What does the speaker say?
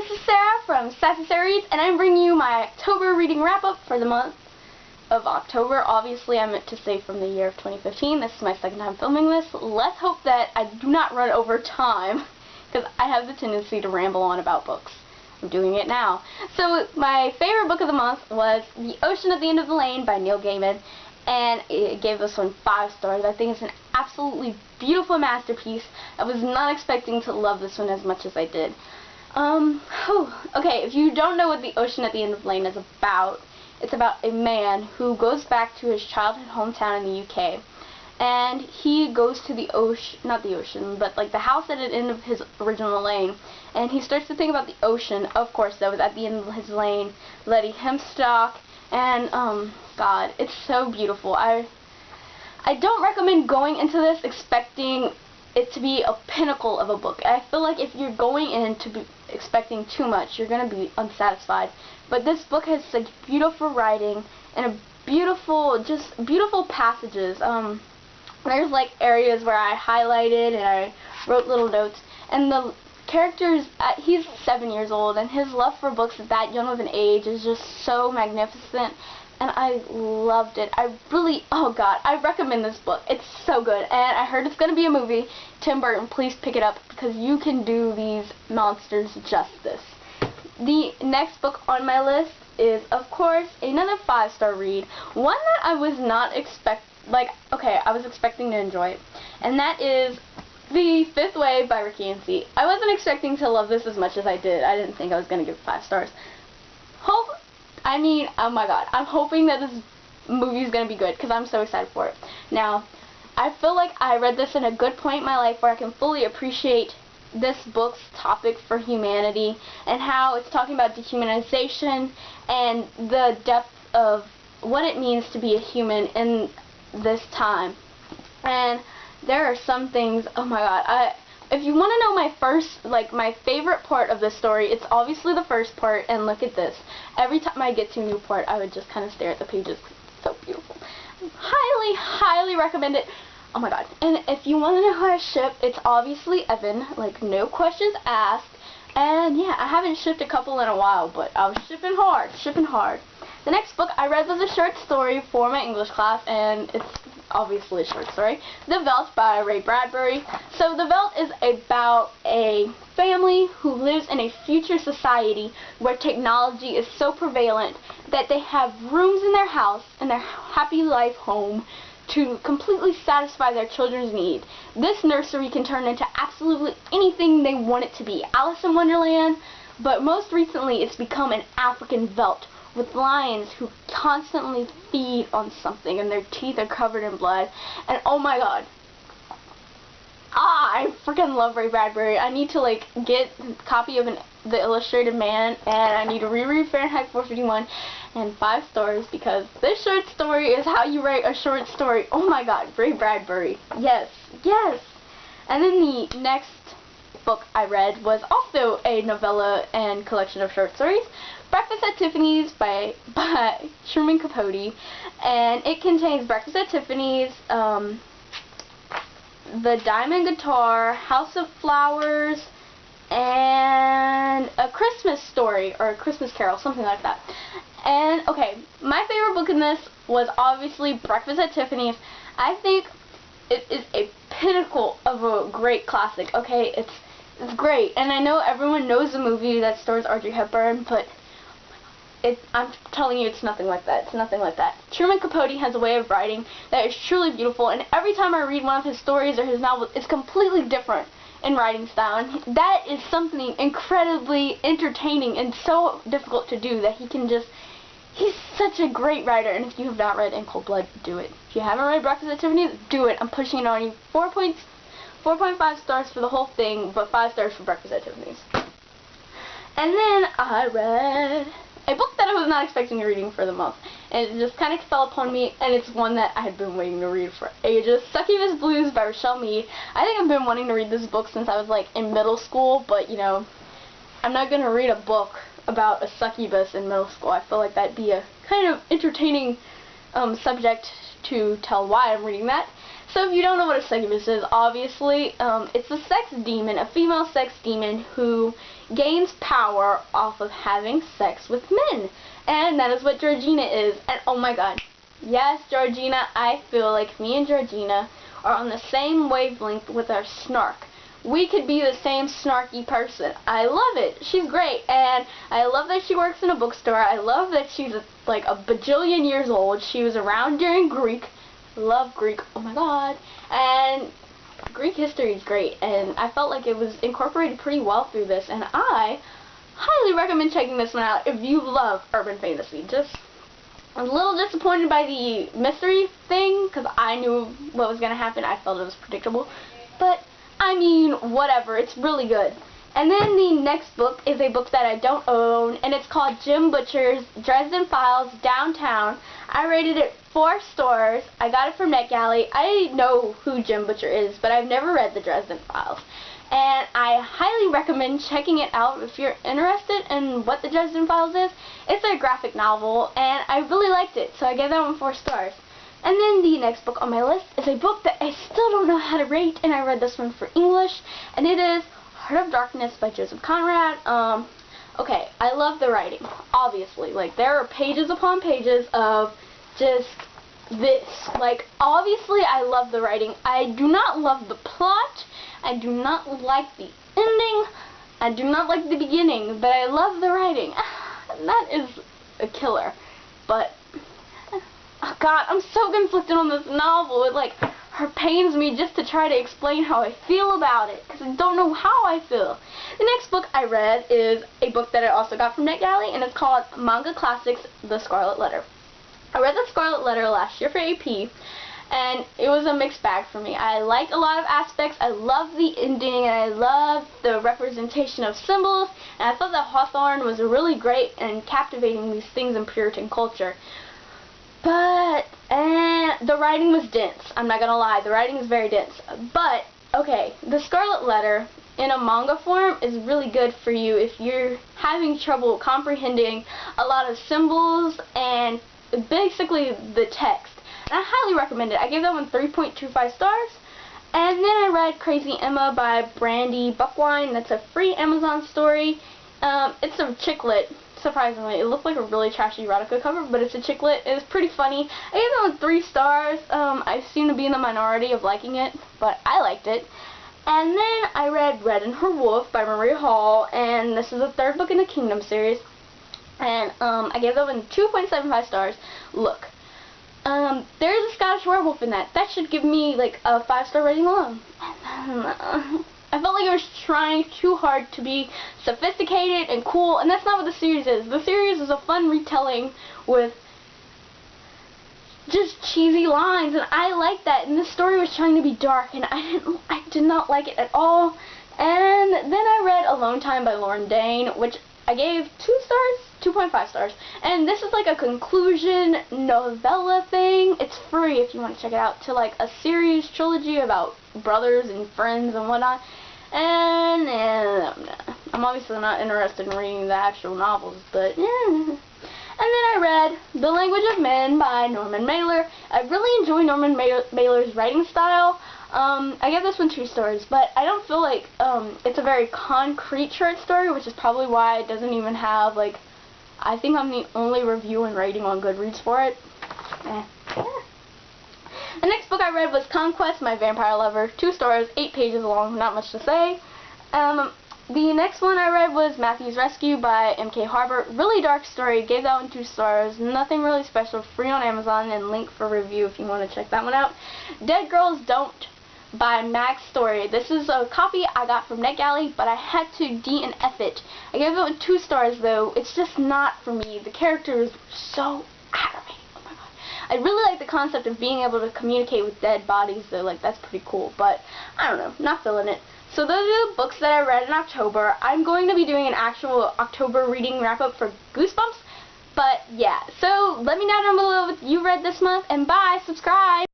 this is Sarah from Sassy Sarah Reads, and I'm bringing you my October reading wrap-up for the month of October. Obviously, I meant to say from the year of 2015. This is my second time filming this. Let's hope that I do not run over time, because I have the tendency to ramble on about books. I'm doing it now. So, my favorite book of the month was The Ocean at the End of the Lane by Neil Gaiman, and it gave this one 5 stars. I think it's an absolutely beautiful masterpiece. I was not expecting to love this one as much as I did. Okay, if you don't know what The Ocean at the End of the Lane is about, it's about a man who goes back to his childhood hometown in the UK, and he goes to the ocean, not the ocean, but like the house at the end of his original lane, and he starts to think about the ocean, of course, that was at the end of his lane, letting him stock, and, God, it's so beautiful. I don't recommend going into this expecting it to be a pinnacle of a book. I feel like if you're going in to be expecting too much, you're going to be unsatisfied. But this book has such beautiful writing and a beautiful passages. There's like areas where I highlighted and I wrote little notes, and the characters, he's 7 years old, and his love for books at that young of an age is just so magnificent. And I loved it. Oh God, I recommend this book. It's so good. And I heard it's going to be a movie. Tim Burton, please pick it up, because you can do these monsters justice. The next book on my list is, of course, another 5-star read. One that I was not I was expecting to enjoy it. And that is The Fifth Way by Ricky and C. I wasn't expecting to love this as much as I did. I didn't think I was going to give it 5 stars. Oh my God, I'm hoping that this movie is going to be good, because I'm so excited for it. Now, I feel like I read this in a good point in my life where I can fully appreciate this book's topic for humanity, and how it's talking about dehumanization and the depth of what it means to be a human in this time. And there are some things, oh my God, if you want to know my favorite part of this story, it's obviously the first part, and look at this. Every time I get to a new part, I would just kind of stare at the pages. It's so beautiful. Highly, highly recommend it. Oh my God. And if you want to know who I ship, it's obviously Evan, like no questions asked. And yeah, I haven't shipped a couple in a while, but I was shipping hard. The next book I read was a short story for my English class, and it's obviously a short story. Theveldt by Ray Bradbury. So Theveldt is about a family who lives in a future society where technology is so prevalent that they have rooms in their house, in their happy life home, to completely satisfy their children's need. This nursery can turn into absolutely anything they want it to be. Alice in Wonderland, but most recently it's become an African veldt, with lions who constantly feed on something, and their teeth are covered in blood. And oh my God, I freaking love Ray Bradbury. I need to get a copy of The Illustrated Man, and I need to reread Fahrenheit 451 and 5 stars, because this short story is how you write a short story. Oh my God, Ray Bradbury. Yes. And then the next book I read was also a novella and collection of short stories, Breakfast at Tiffany's by Truman Capote, and it contains Breakfast at Tiffany's, The Diamond Guitar, House of Flowers, and A Christmas Story, or A Christmas Carol, something like that. And, okay, my favorite book in this was obviously Breakfast at Tiffany's. I think it is a pinnacle of a great classic, okay? It's great, and I know everyone knows the movie that stars Audrey Hepburn, but I'm telling you, it's nothing like that. It's nothing like that. Truman Capote has a way of writing that is truly beautiful, and every time I read one of his stories or his novels, it's completely different in writing style, and that is something incredibly entertaining and so difficult to do, that he's such a great writer. And if you have not read In Cold Blood, do it. If you haven't read Breakfast at Tiffany's, do it. I'm pushing it on you. 4.5 stars for the whole thing, but 5 stars for Breakfast at Tiffany's. And then I read a book that I was not expecting to reading for the month, and it just kind of fell upon me, and it's one that I had been waiting to read for ages. Sucky Blues by Rochelle Mead. I think I've been wanting to read this book since I was in middle school, but you know, I'm not going to read a book about a succubus in middle school. I feel like that'd be a kind of entertaining subject to tell why I'm reading that. So if you don't know what a succubus is, obviously, it's a sex demon, a female sex demon who gains power off of having sex with men. And that is what Georgina is. And oh my god. Yes, Georgina, I feel like me and Georgina are on the same wavelength with our snark. We could be the same snarky person. I love it. She's great. And I love that she works in a bookstore. I love that she's like a bajillion years old. She was around during Greek. Love Greek. Oh my god. And Greek history is great. And I felt like it was incorporated pretty well through this. And I highly recommend checking this one out if you love urban fantasy. Just a little disappointed by the mystery thing because I knew what was going to happen. I felt it was predictable. But I mean, whatever. It's really good. And then the next book is a book that I don't own, and it's called Jim Butcher's Dresden Files Downtown. I rated it 4 stars. I got it from NetGalley. I know who Jim Butcher is, but I've never read the Dresden Files. And I highly recommend checking it out if you're interested in what the Dresden Files is. It's a graphic novel, and I really liked it, so I gave that one 4 stars. And then the next book on my list is a book that I still don't know how to rate, and I read this one for English, and it is Heart of Darkness by Joseph Conrad. Okay, I love the writing, obviously. Like, there are pages upon pages of just this. Like, obviously I love the writing. I do not love the plot. I do not like the ending. I do not like the beginning, but I love the writing. That is a killer. But oh god, I'm so conflicted on this novel. It like pains me just to try to explain how I feel about it, because I don't know how I feel. The next book I read is a book that I also got from NetGalley, and it's called Manga Classics: The Scarlet Letter. I read The Scarlet Letter last year for AP, and it was a mixed bag for me. I liked a lot of aspects. I loved the ending, and I loved the representation of symbols, and I thought that Hawthorne was really great and captivating these things in Puritan culture. But, the writing was dense. I'm not gonna lie, the writing is very dense. But, okay, The Scarlet Letter in a manga form is really good for you if you're having trouble comprehending a lot of symbols and basically the text. And I highly recommend it. I gave that one 3.25 stars. And then I read Crazy Emma by Brandy Buckwine. That's a free Amazon story. It's a chick lit. Surprisingly, it looked like a really trashy erotica cover, but it's a chick lit. It's pretty funny. I gave that one 3 stars. I seem to be in the minority of liking it, but I liked it. And then I read Red and Her Wolf by Maria Hall, and this is the 3rd book in the Kingdom series. And I gave that one 2.75 stars. Look, there's a Scottish werewolf in that. That should give me like a 5-star rating alone. I felt like I was trying too hard to be sophisticated and cool, and that's not what the series is. The series is a fun retelling with just cheesy lines, and I like that. And this story was trying to be dark, and I did not like it at all. And then I read Alone Time by Lauren Dane, which I gave 2 stars, 2.5 stars. And this is like a conclusion novella thing. It's free if you want to check it out, to like a series trilogy about brothers and friends and whatnot. And I'm obviously not interested in reading the actual novels, but yeah. And then I read The Language of Men by Norman Mailer. I really enjoy Norman Mailer's writing style. I gave this one 2 stars, but I don't feel like it's a very concrete short story, which is probably why it doesn't even have, like, I think I'm the only review and rating on Goodreads for it. The next book I read was Conquest, My Vampire Lover. 2 stars, 8 pages long, not much to say. The next one I read was Matthew's Rescue by M.K. Harbert. Really dark story, gave that one 2 stars. Nothing really special, free on Amazon, and link for review if you want to check that one out. Dead Girls Don't by Max Story. This is a copy I got from NetGalley, but I had to DNF it. I gave it one 2 stars though. It's just not for me. The characters were so aggravating. Oh my god. I really like the concept of being able to communicate with dead bodies though. Like, that's pretty cool, but I don't know, not feeling it. So those are the books that I read in October. I'm going to be doing an actual October reading wrap-up for Goosebumps. But yeah, so let me know down below what you read this month, and bye, subscribe!